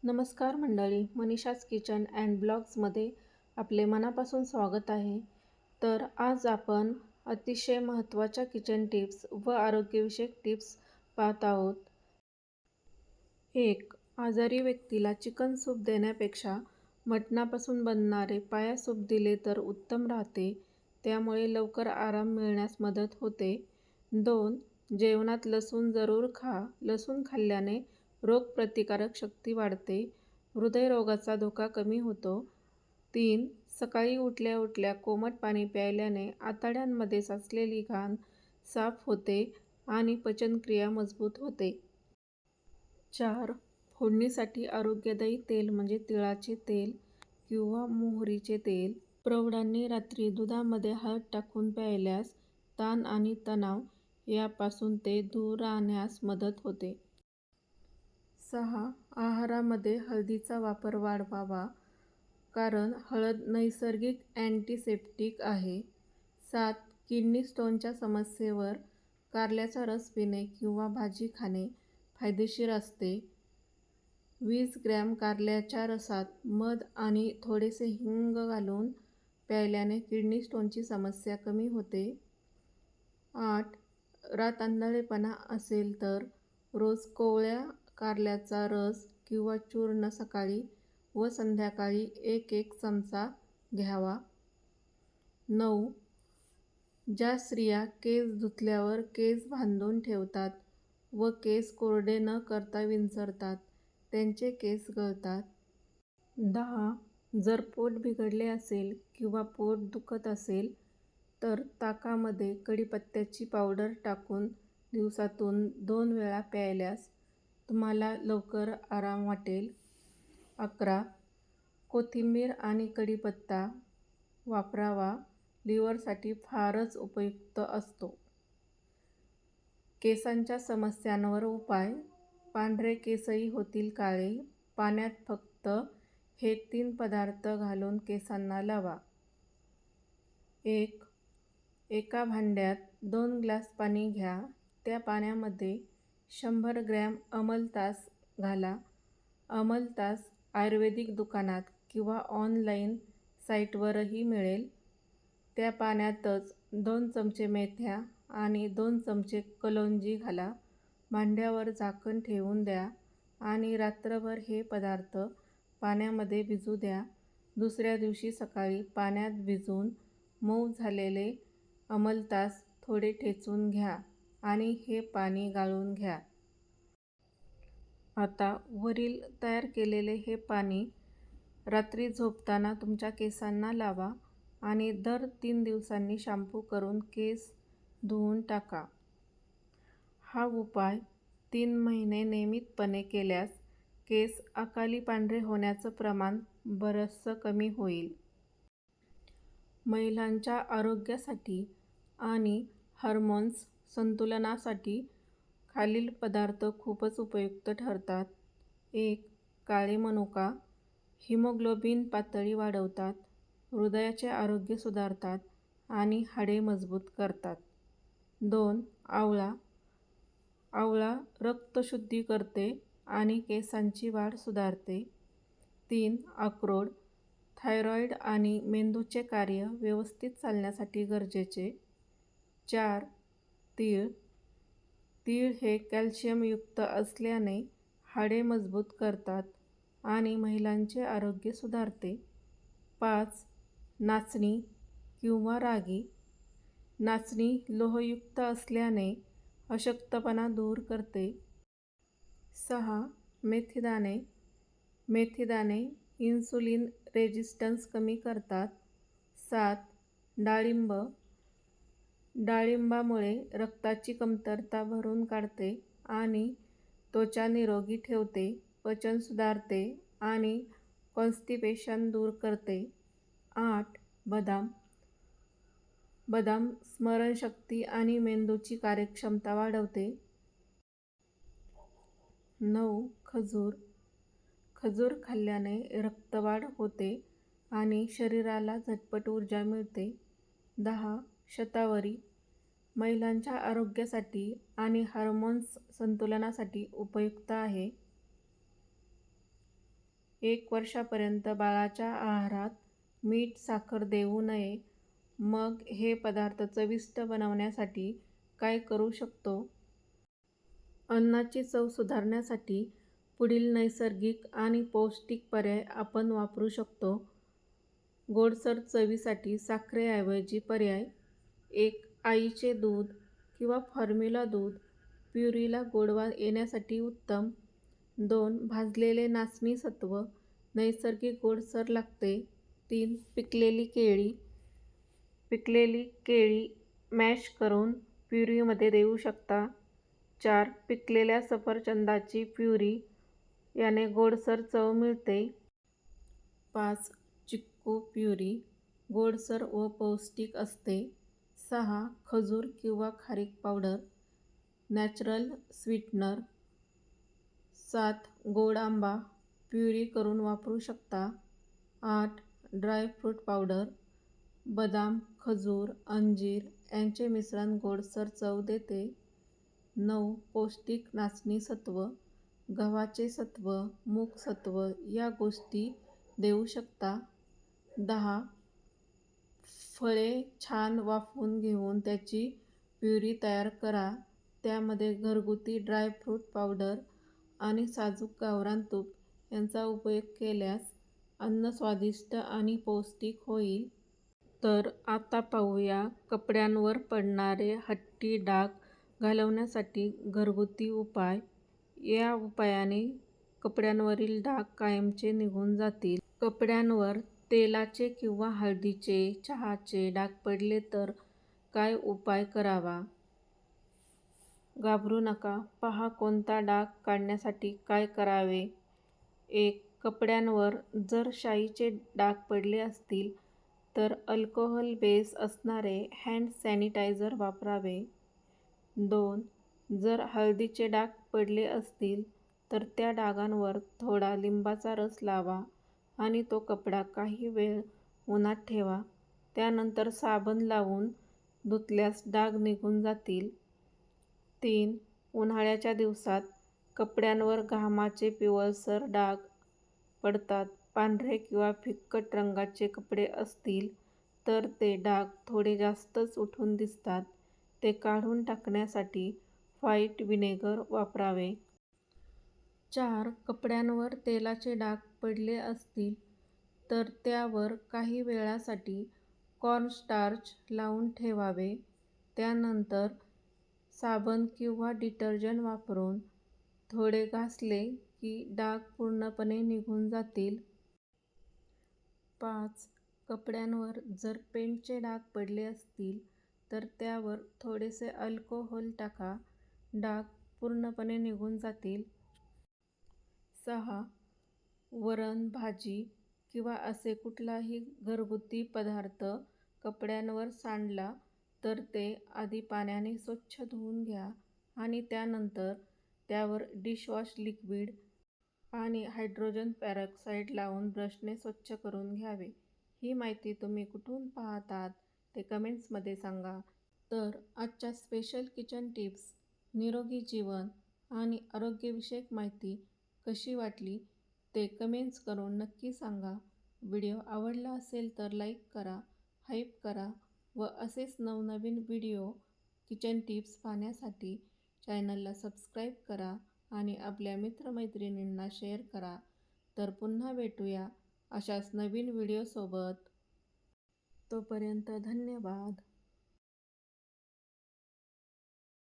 नमस्कार मंडळी, Manisha's kitchen and ब्लॉग्समध्ये आपले मनापासून स्वागत आहे. तर आज आपण अतिशय महत्त्वाच्या किचन टिप्स व आरोग्यविषयक टिप्स पाहत आहोत. 1. आजारी व्यक्तीला चिकन सूप देण्यापेक्षा मटणापासून बनणारे पाया सूप दिले तर उत्तम राहते. त्यामुळे लवकर आराम मिळण्यास मदत होते. 2. जेवणात लसूण जरूर खा. लसूण खाल्ल्याने रोगप्रतिकारक शक्ती वाढते. हृदयरोगाचा धोका कमी होतो. 3. सकाळी उठल्या उठल्या कोमट पाणी प्यायल्याने आतड्यांमध्ये साचलेली घाण साफ होते आणि पचनक्रिया मजबूत होते. 4. फोडणीसाठी आरोग्यदायी तेल म्हणजे तिळाचे तेल किंवा मोहरीचे तेल. प्रौढांनी रात्री दुधामध्ये हळद टाकून प्यायल्यास ताण आणि तणाव यापासून ते दूर राहण्यास मदत होते. 6. आहारामध्ये हळदीचा वापर वाढवावा, कारण हळद नैसर्गिक अँटिसेप्टिक आहे. 7. किडनी स्टोनच्या समस्येवर कारल्याचा रस पिणे किंवा भाजी खाणे फायदेशीर असते. 20 ग्रॅम कारल्याच्या रसात मध आणि थोडेसे हिंग घालून प्यायल्याने किडनी स्टोनची समस्या कमी होते. 8. रात आंधळेपणा असेल तर रोज कोवळ्या कारल्याचा रस किंवा चूर्ण सकाळी व संध्याकाळी 1-1 चमचा घ्यावा. 9. ज्या स्त्रिया केस धुतल्यावर केस बांधून ठेवतात व केस कोरडे न करता विंचरतात, त्यांचे केस गळतात. 10. जर पोट बिघडले असेल किंवा पोट दुखत असेल तर ताकामध्ये कढीपत्त्याची पावडर टाकून दिवसातून 2 वेळा प्यायल्यास तुम्हाला लवकर आराम वाटेल. 11. कोथिंबीर आणि कढीपत्ता वापरावा, लिव्हरसाठी फारच उपयुक्त असतो. केसांच्या समस्यांवर उपाय. पांढरे केसही होतील काळे. पाण्यात फक्त हे 3 पदार्थ घालून केसांना लावा. 1. एका भांड्यात 2 ग्लास पाणी घ्या. त्या पाण्यामध्ये 100 ग्रॅम अमलतास घाला. अमलतास आयुर्वेदिक दुकानात किंवा ऑनलाईन साईटवरही मिळेल. त्या पाण्यातच 2 चमचे मेथ्या आणि 2 चमचे कलोंजी घाला. भांड्यावर झाकण ठेवून द्या आणि रात्रभर हे पदार्थ पाण्यामध्ये भिजू द्या. दुसऱ्या दिवशी सकाळी पाण्यात भिजून मऊ झालेले अमलतास थोडे ठेचून घ्या आणि हे पाणी गाळून घ्या. आता वरील तयार केलेले हे पाणी रात्री झोपताना तुमच्या केसांना लावा आणि दर 3 दिवसांनी शॅम्पू करून केस धुवून टाका. हा उपाय 3 महिने नियमितपणे केल्यास केस अकाली पांढरे होण्याचं प्रमाण बरंचसं कमी होईल. महिलांच्या आरोग्यासाठी आणि हार्मोन्स संतुलनासाठी खालील पदार्थ खूपच उपयुक्त ठरतात. 1. काळे मनुका. हिमोग्लोबिन पातळी वाढवतात, हृदयाचे आरोग्य सुधारतात आणि हाडे मजबूत करतात. 2. आवळा. आवळा रक्त शुद्धी करते आणि केसांची वाढ सुधारते. 3. अक्रोड. थायरॉईड आणि मेंदूचे कार्य व्यवस्थित चालण्यासाठी गरजेचे. 4. तीळ. तीळ हे कॅल्शियमयुक्त असल्याने हाडे मजबूत करतात आणि महिलांचे आरोग्य सुधारते. 5. नाचणी किंवा रागी. नाचणी लोहयुक्त असल्याने अशक्तपणा दूर करते. 6. मेथीदाणे. मेथीदाणे इन्सुलिन रेझिस्टन्स कमी करतात. 7. डाळिंब. डाळिंबामुळे रक्ताची कमतरता भरून काढते आणि त्वचा निरोगी ठेवते, पचन सुधारते आणि कॉन्स्टिपेशन दूर करते. 8. बदाम. बदाम स्मरणशक्ती आणि मेंदूची कार्यक्षमता वाढवते. 9. खजूर. खजूर खाल्ल्याने रक्तवाढ होते आणि शरीराला झटपट ऊर्जा मिळते. 10. शतावरी. महिलांच्या आरोग्यासाठी आणि हार्मोन्स संतुलनासाठी उपयुक्त आहे. 1 वर्षापर्यंत बाळाच्या आहारात मीठ, साखर देऊ नये. मग हे पदार्थ चविष्ट बनवण्यासाठी काय करू शकतो? अन्नाची चव सुधारण्यासाठी पुढील नैसर्गिक आणि पौष्टिक पर्याय आपण वापरू शकतो. गोडसर चवीसाठी साखरेऐवजी पर्याय: 1. आईचे दूध किंवा फॉर्म्युला दूध, प्युरीला गोडवा येण्यासाठी उत्तम. 2. भाजलेले नाचणी सत्व, नैसर्गिक गोडसर लागते. 3. पिकलेली केळी, पिकलेली केळी मॅश करून प्युरीमध्ये देऊ शकता. 4. पिकलेल्या सफरचंदाची प्युरी, याने गोडसर चव मिळते. 5. चिक्कू प्युरी, गोडसर व पौष्टिक असते. 6. खजूर किंवा खारीक पावडर, नॅचरल स्वीटनर. 7. गोड आंबा, प्युरी करून वापरू शकता. 8. ड्रायफ्रूट पावडर, बदाम, खजूर, अंजीर यांचे मिश्रण गोडसर चव देते. 9. पौष्टिक नाचणी सत्व, गव्हाचे सत्व, मूग सत्व या गोष्टी देऊ शकता. 10. फळे छान वाफवून घेऊन त्याची प्युरी तयार करा. त्यामध्ये घरगुती ड्रायफ्रूट पावडर आणि साजूक गावरान तूप यांचा उपयोग केल्यास अन्न स्वादिष्ट आणि पौष्टिक होईल. तर आता पाहूया कपड्यांवर पडणारे हट्टी डाग घालवण्यासाठी घरगुती उपाय. या उपायाने कपड्यांवरील डाग कायमचे निघून जातील. कपड्यांवर तेलाचे किंवा हळदीचे, चहाचे डाग पडले तर काय उपाय करावा? घाबरू नका. पहा कोणता डाग काढण्यासाठी काय करावे. 1. कपड्यांवर जर शाईचे डाग पडले असतील तर अल्कोहोल बेस असणारे हँड सॅनिटायझर वापरावे. 2. जर हळदीचे डाग पडले असतील तर त्या डागांवर थोडा लिंबाचा रस लावा आणि तो कपडा काही वेळ उन्हात ठेवा. त्यानंतर साबण लावून धुतल्यास डाग निघून जातील. 3. उन्हाळ्याच्या दिवसात कपड्यांवर घामाचे पिवळसर डाग पडतात. पांढरे किंवा फिकट रंगाचे कपडे असतील तर ते डाग थोडे जास्तच उठून दिसतात. ते काढून टाकण्यासाठी व्हाईट व्हिनेगर वापरावे. 4. कपड्यांवर तेलाचे डाग पडले असतील तर त्यावर काही वेळासाठी कॉर्नस्टार्च लावून ठेवावे. त्यानंतर साबण किंवा डिटर्जंट वापरून थोडे घासले की डाग पूर्णपणे निघून जातील. 5. कपड्यांवर जर पेंटचे डाग पडले असतील तर त्यावर थोडेसे अल्कोहोल टाका. डाग पूर्णपणे निघून जातील. 6. वरण, भाजी किंवा असे कुठलाही घरगुती पदार्थ कपड्यांवर सांडला तर ते आधी पाण्याने स्वच्छ धुवून घ्या आणि त्यानंतर त्यावर डिशवॉश लिक्विड आणि हायड्रोजन पेरॉक्साईड लावून ब्रशने स्वच्छ करून घ्यावे. ही माहिती तुम्ही कुठून पाहतात ते कमेंट्समध्ये सांगा. तर आजच्या स्पेशल किचन टिप्स, निरोगी जीवन आणि आरोग्यविषयक माहिती कशी वाटली ते कमेंट्स करून नक्की सांगा. व्हिडिओ आवडला असेल तर लाईक करा, हाईप करा व असेच नवनवीन व्हिडिओ किचन टिप्स पाहण्यासाठी चॅनलला सबस्क्राईब करा आणि आपल्या मित्रमैत्रिणींना शेअर करा. तर पुन्हा भेटूया अशाच नवीन व्हिडिओसोबत. तोपर्यंत धन्यवाद.